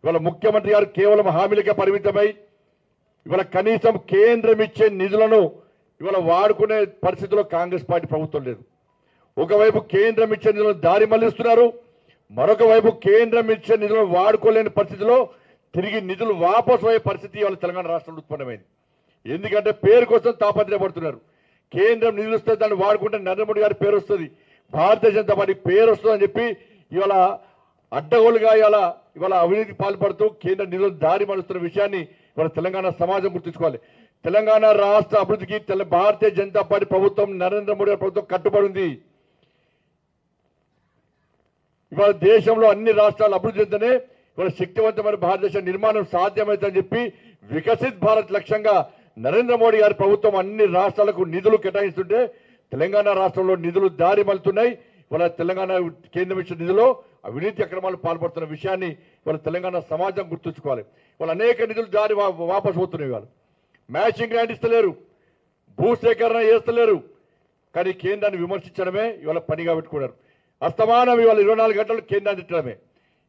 ఇవాళ ముఖ్యమంత్రి గారు కేవలం హామీలకే పరిమితమై ఇవాళ కనీసం కేంద్రం ఇచ్చే నిధులను ఇవాళ వాడుకునే పరిస్థితిలో కాంగ్రెస్ పార్టీ ప్రభుత్వం లేదు. ఒకవైపు కేంద్రం ఇచ్చే నిధులను దారి మళ్లిస్తున్నారు, మరొక వైపు కేంద్రం ఇచ్చే నిధులను వాడుకోలేని పరిస్థితిలో తిరిగి నిధులు వాపసు అయ్యే పరిస్థితి ఇవాళ తెలంగాణ రాష్ట్రంలో ఉత్పన్నమైంది. ఎందుకంటే పేరు కోసం తాపత్రయపడుతున్నారు. కేంద్రం నిధులు వస్తే దాన్ని వాడుకుంటే నరేంద్ర మోడీ గారి పేరు వస్తుంది, భారతీయ జనతా పార్టీ పేరు వస్తుందని చెప్పి ఇవాళ అడ్డగోలుగా ఇవాళ అవినీతికి పాల్పడుతూ కేంద్ర నిధులు దారి మలుస్తున్న విషయాన్ని ఇవాళ తెలంగాణ సమాజం గుర్తుంచుకోవాలి. తెలంగాణ రాష్ట్ర అభివృద్ధికి భారతీయ జనతా పార్టీ ప్రభుత్వం, నరేంద్ర మోడీ గారి ప్రభుత్వం కట్టుబడి ఉంది. ఇవాళ దేశంలో అన్ని రాష్ట్రాలు అభివృద్ధి చెందనే ఇవాళ శక్తివంతమైన భారతదేశ నిర్మాణం సాధ్యమవుతుందని చెప్పి వికసిత్ భారత్ లక్ష్యంగా నరేంద్ర మోడీ గారి ప్రభుత్వం అన్ని రాష్ట్రాలకు నిధులు కేటాయిస్తుంటే తెలంగాణ రాష్ట్రంలో నిధులు దారి మలుతున్నాయి. ఇవాళ తెలంగాణ కేంద్రం ఇచ్చిన నిధులో అవినీతి అక్రమాలు పాల్పడుతున్న విషయాన్ని ఇవాళ తెలంగాణ సమాజం గుర్తుంచుకోవాలి. ఇవాళ అనేక నిధులు దారి వాపసు పోతున్నాయి. ఇవాళ మ్యాచింగ్ గ్రాంట్ ఇస్తలేరు, భూసేకరణ చేస్తలేరు, కానీ కేంద్రాన్ని విమర్శించడమే ఇవాళ పనిగా పెట్టుకున్నారు. అస్తమానం ఇవాళ 24 గంటలు కేంద్రాన్ని తిట్టడమే.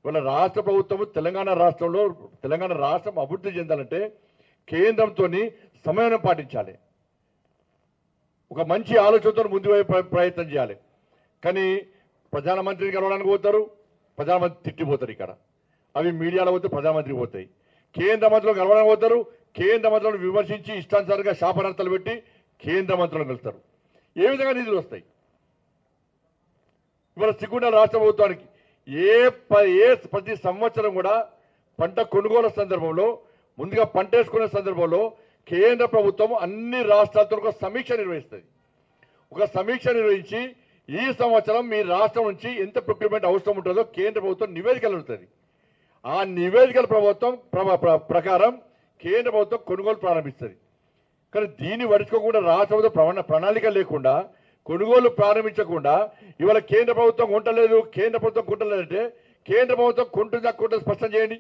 ఇవాళ రాష్ట్ర ప్రభుత్వం తెలంగాణ రాష్ట్రం అభివృద్ధి చెందాలంటే కేంద్రంతో సమన్వయం పాటించాలి, ఒక మంచి ఆలోచనతో ముందు ప్రయత్నం చేయాలి. కానీ ప్రధానమంత్రిని కలవడానికి పోతారు, ప్రధానమంత్రి తిట్టిపోతారు. ఇక్కడ అవి మీడియాలో పోతే ప్రధానమంత్రికి పోతాయి. కేంద్ర మంత్రులు కలవడానికి పోతారు, కేంద్ర మంత్రులను విమర్శించి ఇష్టానుసారంగా శాపనార్థాలు పెట్టి కేంద్ర మంత్రులను కలుస్తారు. ఏ విధంగా నిధులు వస్తాయి? ఇవాళ సిగ్గుండాలి రాష్ట్ర ప్రభుత్వానికి. ప్రతి సంవత్సరం కూడా పంట కొనుగోలు సందర్భంలో, ముందుగా పంట వేసుకునే సందర్భంలో కేంద్ర ప్రభుత్వం అన్ని రాష్ట్రాలతో ఒక సమీక్ష నిర్వహిస్తుంది. ఒక సమీక్ష నిర్వహించి ఈ సంవత్సరం మీ రాష్ట్రం నుంచి ఎంత ప్రొక్యూర్మెంట్ అవసరం ఉంటుందో కేంద్ర ప్రభుత్వం నివేదికలు ఉంటుంది. ఆ నివేదికల ప్రకారం కేంద్ర ప్రభుత్వం కొనుగోలు ప్రారంభిస్తుంది. కానీ దీన్ని పడుచుకోకుండా రాష్ట్ర ప్రభుత్వం ప్రణాళిక లేకుండా, కొనుగోలు ప్రారంభించకుండా ఇవాళ కేంద్ర ప్రభుత్వం కొంటలేదు, కేంద్ర ప్రభుత్వం కొంటలేదంటే కేంద్ర ప్రభుత్వం కొంటుందా కొంటుంది స్పష్టం చేయండి.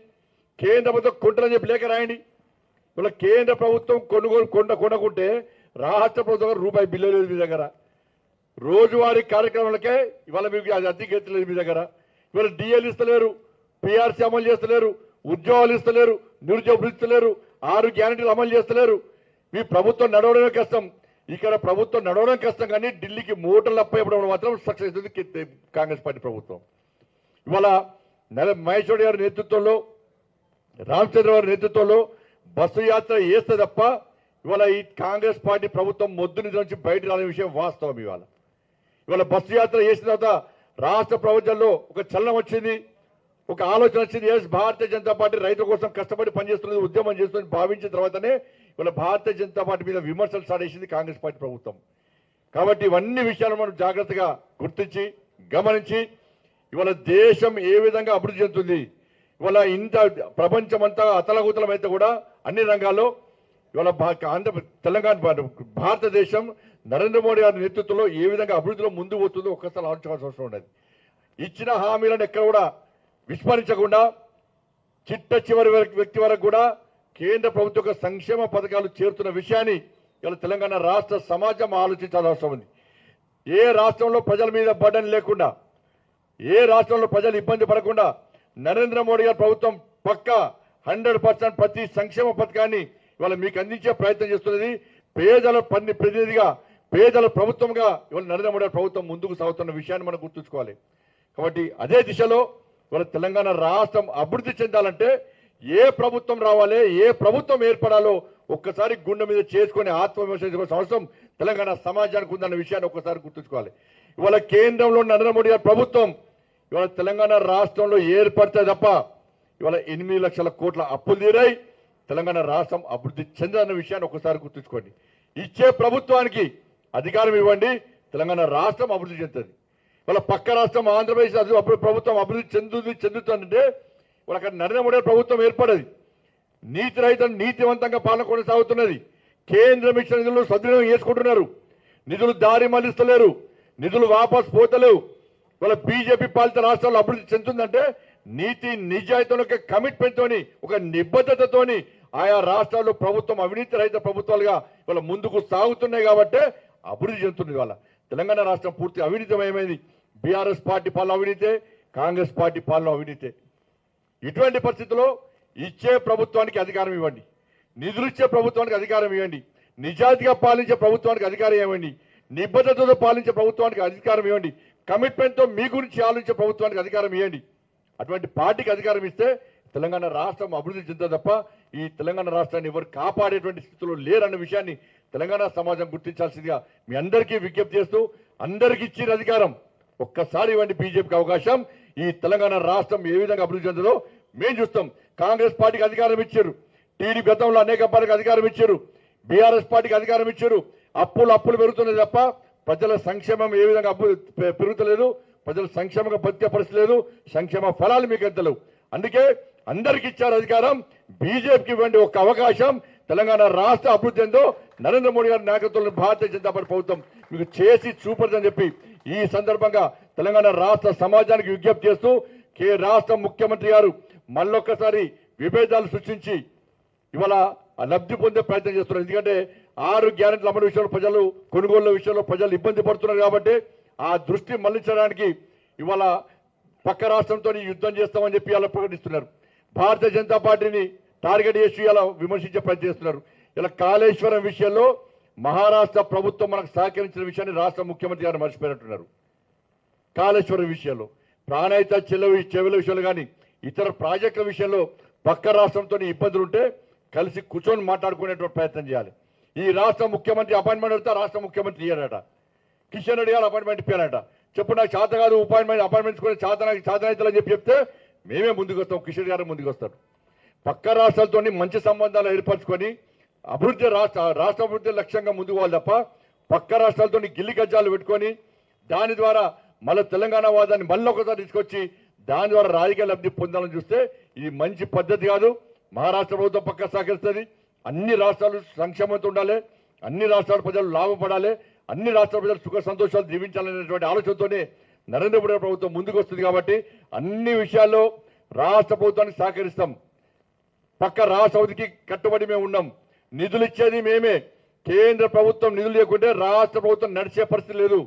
కేంద్ర ప్రభుత్వం కొంటలని చెప్పి లేఖ రాయండి. ఇవాళ కేంద్ర ప్రభుత్వం కొనుగోలు కొనకుంటే రాష్ట్ర ప్రభుత్వం రూపాయి బిల్లు లేదు మీ దగ్గర. రోజువారీ కార్యక్రమాలకే ఇవాళ మీకు అద్దెకెత్తలేదు మీ దగ్గర. ఇవాళ డిఎల్ ఇస్తలేరు, పిఆర్సీ అమలు చేస్తలేరు, ఉద్యోగాలు ఇస్తలేరు, నిరుద్యోగ ఇస్తలేరు, 6 గ్యారెంటీలు అమలు చేస్తలేరు. మీ ప్రభుత్వం నడవడమే కష్టం. ఇక్కడ ప్రభుత్వం నడవడం కష్టం, కానీ ఢిల్లీకి మూటలు అప్పయ్యడం మాత్రం సక్సెస్ అవుతుంది కాంగ్రెస్ పార్టీ ప్రభుత్వం. ఇవాళ మహేశ్వరి గారి నేతృత్వంలో, రామచంద్ర గారి నేతృత్వంలో బస్సు యాత్ర చేస్తే తప్ప ఇవాళ ఈ కాంగ్రెస్ పార్టీ ప్రభుత్వం మొద్దు నిధుల నుంచి బయట రాని విషయం వాస్తవం. ఇవాళ బస్సు యాత్ర చేసిన తర్వాత రాష్ట్ర ప్రభుత్వంలో ఒక చలనం వచ్చింది, ఒక ఆలోచన వచ్చింది. భారతీయ జనతా పార్టీ రైతుల కోసం కష్టపడి పనిచేస్తున్నది, ఉద్యమం చేస్తుంది భావించిన తర్వాతనే ఇవాళ భారతీయ జనతా పార్టీ మీద విమర్శలు స్టార్ట్ చేసింది కాంగ్రెస్ పార్టీ ప్రభుత్వం. కాబట్టి ఇవన్నీ విషయాలు మనం జాగ్రత్తగా గుర్తించి గమనించి ఇవాళ దేశం ఏ విధంగా అభివృద్ధి చెందుతుంది, ఇవాళ ఇంత ప్రపంచమంతా అతలకుతలమైతే కూడా అన్ని రంగాల్లో ఇవాళ తెలంగాణ భారతదేశం నరేంద్ర మోడీ గారి నేతృత్వంలో ఏ విధంగా అభివృద్ధిలో ముందు పోతుందో ఒక్కసారి ఆలోచించాల్సిన అవసరం ఉండదు. ఇచ్చిన హామీలను ఎక్కడ కూడా విస్మరించకుండా చిట్ట చివరి వ్యక్తి వరకు కూడా కేంద్ర ప్రభుత్వ యొక్క సంక్షేమ పథకాలు చేరుతున్న విషయాన్ని ఇవాళ తెలంగాణ రాష్ట్ర సమాజం ఆలోచించాల్సిన అవసరం ఉంది. ఏ రాష్ట్రంలో ప్రజల మీద బర్డెన్ లేకుండా, ఏ రాష్ట్రంలో ప్రజలు ఇబ్బంది పడకుండా నరేంద్ర మోడీ గారి ప్రభుత్వం పక్కా 100% ప్రతి సంక్షేమ పథకాన్ని ఇవాళ మీకు అందించే ప్రయత్నం చేస్తున్నది. పేదల ప్రతినిధిగా, పేదల ప్రభుత్వంగా ఇవాళ నరేంద్ర మోడీ ప్రభుత్వం ముందుకు సాగుతున్న విషయాన్ని మనం గుర్తుంచుకోవాలి. కాబట్టి అదే దిశలో ఇవాళ తెలంగాణ రాష్ట్రం అభివృద్ధి చెందాలంటే ఏ ప్రభుత్వం రావాలి, ఏ ప్రభుత్వం ఏర్పడాలో ఒక్కసారి గుండె మీద చేసుకుని ఆత్మవిమర్శించుకోవాల్సిన అవసరం తెలంగాణ సమాజానికి ఉందన్న విషయాన్ని ఒక్కసారి గుర్తుంచుకోవాలి. ఇవాళ కేంద్రంలో నరేంద్ర మోడీ గారి ప్రభుత్వం ఇవాళ తెలంగాణ రాష్ట్రంలో ఏర్పడితే తప్ప ఇవాళ 8 లక్షల కోట్ల అప్పులు తీరాయి. తెలంగాణ రాష్ట్రం అభివృద్ధి చెందన్న విషయాన్ని ఒకసారి గుర్తుంచుకోండి. ఇచ్చే ప్రభుత్వానికి అధికారం ఇవ్వండి, తెలంగాణ రాష్ట్రం అభివృద్ధి చెందుతుంది. వాళ్ళ పక్క రాష్ట్రం ఆంధ్రప్రదేశ్ ప్రభుత్వం అభివృద్ధి చెందుతుందంటే వాళ్ళ అక్కడ నరేంద్ర మోడీ ప్రభుత్వం ఏర్పడది. నీతి రహితం నీతివంతంగా పాలన కొనసాగుతున్నది. కేంద్రం ఇచ్చిన నిధులు సద్వినియోగం చేసుకుంటున్నారు, నిధులు దారి మళ్లిస్తలేరు, నిధులు వాపసు పోతలేవు. వాళ్ళ బీజేపీ పాలిత రాష్ట్రాల్లో అభివృద్ధి చెందుతుందంటే నీతి నిజాయితీతో, కమిట్మెంట్ తోని, ఒక నిబద్ధతతోని ఆయా రాష్ట్రాల్లో ప్రభుత్వం అవినీతి రహిత ప్రభుత్వాలుగా వాళ్ళ ముందుకు సాగుతున్నాయి కాబట్టి అభివృద్ధి చెందుతుంది. వాళ్ళ తెలంగాణ రాష్ట్రం పూర్తి అవినీతిమయమైంది. బీఆర్ఎస్ పార్టీ పాలన అవినీతే, కాంగ్రెస్ పార్టీ పాలన అవినీతే. ఇటువంటి పరిస్థితుల్లో ఇచ్చే ప్రభుత్వానికి అధికారం ఇవ్వండి, నిధులు ఇచ్చే ప్రభుత్వానికి అధికారం ఇవ్వండి, నిజాయితీగా పాలించే ప్రభుత్వానికి అధికారం ఇవ్వండి, నిబద్ధతతో పాలించే ప్రభుత్వానికి అధికారం ఇవ్వండి, కమిట్మెంట్తో మీ గురించి ఆలోచించే ప్రభుత్వానికి అధికారం ఇవ్వండి. అటువంటి పార్టీకి అధికారం ఇస్తే తెలంగాణ రాష్ట్రం అభివృద్ధి చెందుతుంది తప్ప ఈ తెలంగాణ రాష్ట్రాన్ని ఎవరు కాపాడేటువంటి స్థితిలో లేరన్న విషయాన్ని తెలంగాణ సమాజం గుర్తించాల్సిందిగా మీ అందరికీ విజ్ఞప్తి చేస్తూ, అందరికీ ఇచ్చిన అధికారం ఒక్కసారి ఇవ్వండి బీజేపీకి అవకాశం. ఈ తెలంగాణ రాష్ట్రం ఏ విధంగా అభివృద్ధి చెందుతుందో మేము చూస్తాం. కాంగ్రెస్ పార్టీకి అధికారం ఇచ్చారు, టీడీ గతంలో అనేక పార్టీకి అధికారం ఇచ్చారు, బీఆర్ఎస్ పార్టీకి అధికారం ఇచ్చారు. అప్పులు పెరుగుతున్నాయి తప్ప ప్రజల సంక్షేమం ఏ విధంగా పెరుగుతలేదు, ప్రజల సంక్షేమంగా బతికే పరిస్థితి లేదు, సంక్షేమ ఫలాలు మీకు ఎంతలేవు. అందుకే అందరికి ఇచ్చారు అధికారం, బీజేపీకి ఇవ్వండి ఒక్క అవకాశం. తెలంగాణ రాష్ట్ర అభివృద్ధి ఏందో నరేంద్ర మోడీ గారి నాయకత్వంలో భారతీయ జనతా పార్టీ ప్రభుత్వం మీకు చేసి చూపదని చెప్పి ఈ సందర్భంగా తెలంగాణ రాష్ట్ర సమాజానికి విజ్ఞప్తి చేస్తూ రాష్ట్ర ముఖ్యమంత్రి గారు మళ్ళొక్కసారి విభేదాలు సృష్టించి ఇవాళ లబ్ధి పొందే ప్రయత్నం చేస్తున్నారు. ఎందుకంటే 6 గ్యారెంటీల అమలు విషయంలో ప్రజలు, కొనుగోళ్ల విషయంలో ప్రజలు ఇబ్బంది పడుతున్నారు కాబట్టి ఆ దృష్టి మళ్లించడానికి ఇవాళ పక్క రాష్ట్రంతో యుద్ధం చేస్తామని చెప్పి ఇలా ప్రకటిస్తున్నారు. భారతీయ జనతా పార్టీని టార్గెట్ చేసి ఇలా విమర్శించే ప్రయత్నం చేస్తున్నారు. ఇలా కాళేశ్వరం విషయంలో మహారాష్ట్ర ప్రభుత్వం మనకు సహకరించిన విషయాన్ని రాష్ట్ర ముఖ్యమంత్రి గారు మర్చిపోయినట్టున్నారు. కాళేశ్వరం విషయంలో, ప్రాణహిత చెవుల విషయంలో కానీ ఇతర ప్రాజెక్టుల విషయంలో పక్క రాష్ట్రంతో ఇబ్బందులు ఉంటే కలిసి కూర్చొని మాట్లాడుకునేటువంటి ప్రయత్నం చేయాలి. ఈ రాష్ట్ర ముఖ్యమంత్రి అపాయింట్మెంట్ అడిగితే రాష్ట్ర ముఖ్యమంత్రి ఇయ్యాడట, కిషన్ రెడ్డి గారు అపాయింట్మెంట్ ఇప్పారట. చెప్పు నాకు చేత కాదు అపాయింట్మెంట్స్ కూడా చేతనైతలని చెప్తే మేమే ముందుకు వస్తాం, కిషన్ గారు ముందుకు వస్తారు. పక్క రాష్ట్రాలతో మంచి సంబంధాలు ఏర్పరచుకొని రాష్ట్ర అభివృద్ధి లక్ష్యంగా ముందుకు పోవాలి తప్ప పక్క రాష్ట్రాలతో గిల్లి గజ్జాలు పెట్టుకొని దాని ద్వారా మళ్ళీ తెలంగాణ వాదాన్ని మళ్ళీ ఒకసారి తీసుకొచ్చి దాని ద్వారా రాజకీయ లబ్ధి పొందాలని చూస్తే ఇది మంచి పద్ధతి కాదు. మహారాష్ట్ర ప్రభుత్వం పక్క సహకరిస్తుంది. అన్ని రాష్ట్రాలు సంక్షేమంతో ఉండాలి, అన్ని రాష్ట్రాల ప్రజలు లాభపడాలి, అన్ని రాష్ట్రాల ప్రజలు సుఖ సంతోషాలు జీవించాలనేటువంటి ఆలోచనతోనే నరేంద్ర మోడీ ప్రభుత్వం ముందుకు వస్తుంది. కాబట్టి అన్ని విషయాల్లో రాష్ట్ర ప్రభుత్వానికి సహకరిస్తాం. పక్క రాష్ట్ర అభివృద్ధికి కట్టుబడి మేము ఉన్నాం. నిధులు ఇచ్చేది మేమే. కేంద్ర ప్రభుత్వం నిధులు లేకుంటే రాష్ట్ర ప్రభుత్వం నడిచే పరిస్థితి లేదు.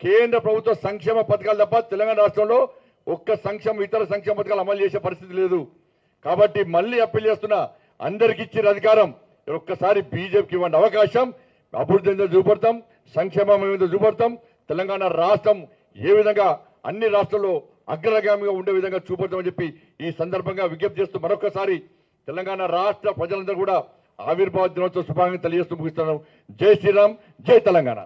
కేంద్ర ప్రభుత్వ సంక్షేమ పథకాలు తప్ప తెలంగాణ రాష్ట్రంలో ఒక్క ఇతర సంక్షేమ పథకాలు అమలు చేసే పరిస్థితి లేదు. కాబట్టి మళ్ళీ అప్పీల్ చేస్తున్నా, అందరికి ఇచ్చిన అధికారం ఒక్కసారి బీజేపీకి ఇవ్వండి అవకాశం. అభివృద్ధి ఏందో చూపడతాం, సంక్షేమం ఏదో చూపడతాం. తెలంగాణ రాష్ట్రం ఏ విధంగా అన్ని రాష్ట్రాల్లో అగ్రగామిగా ఉండే విధంగా చూపడతామని చెప్పి ఈ సందర్భంగా విజ్ఞప్తి చేస్తూ మరొకసారి తెలంగాణ రాష్ట్ర ప్రజలందరూ కూడా ఆవిర్భావ దినోత్సవ శుభాకాంక్షలు తెలియజేస్తూ ముగిస్తున్నాను. జై శ్రీరామ్, జై తెలంగాణ.